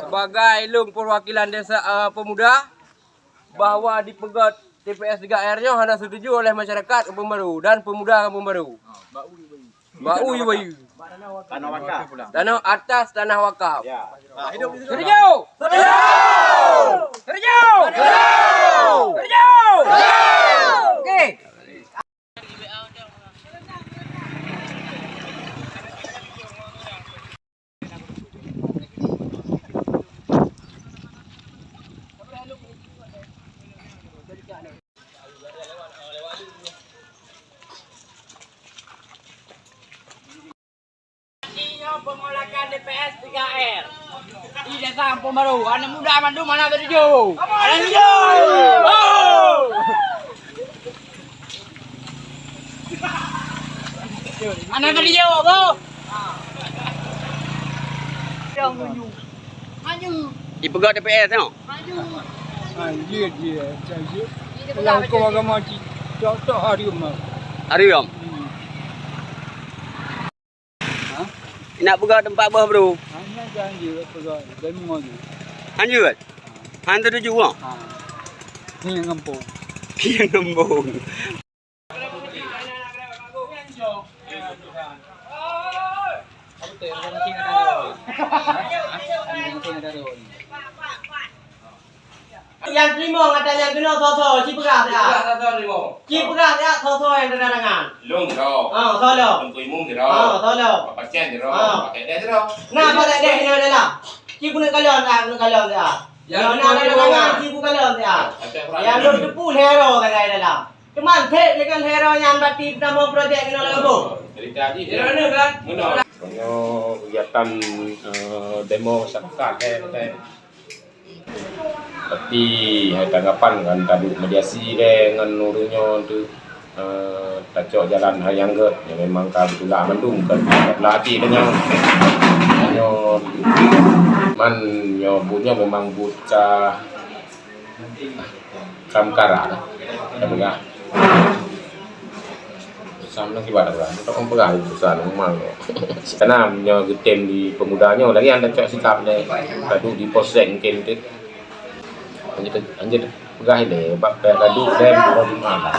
Sebagai lung perwakilan desa pemuda bahwa di pegat TPS 3R-nya hanya setuju oleh masyarakat Kampung Baru dan pemuda Kampung Baru. Bau Yuwayu. Tanah wakaf. Tanah atas tanah wakaf. Ya. Setuju. Setuju. Setuju. Oke. Pengolakan DPS 3R di desa Kampung Baru. Anak muda mandu mana setuju? Ada setuju? Anak setuju, bro? Maju. Di pegat DPS tengok. Maju. Dia saja. Kalau kau agama tak hari umar. Hari om. Nak pegat tempat bah bro. Hanya janji pegang demo ni. Anjur. Han setuju ah. Ni ngempung. Kian ngembung. Yang terima katanya kena soso ciperak ya. Ciperak ya soso yang terdangan. Lung ro. Solo. Untuk imum ro. Solo. Pakai ro. Pakai dia ro. Nah, pada deh ini adalah. Cipu nak kalian ya. Yang nak terdangan cipu kalian ya. Yang lu depu hero kata dalam. Cuman teh dengan hero yang bati nama projek kena lagu. Dari tadi. Mana kan? Mana? Kegiatan demo masyarakat tapi tanggapan kan tadi mediasi dengan nurunya tu tacok jalan hayang ke yang memang kebetulan mendung kan latih dengan man nyo punya memang bocah kamkara kan sama kibat lah untuk mempengaruhi perusahaan memang karena nyo getem di pemudanya lagi anda cok sikapnya tadi di posek mungkin tu anjir pegah ini bab kadu dan orang mana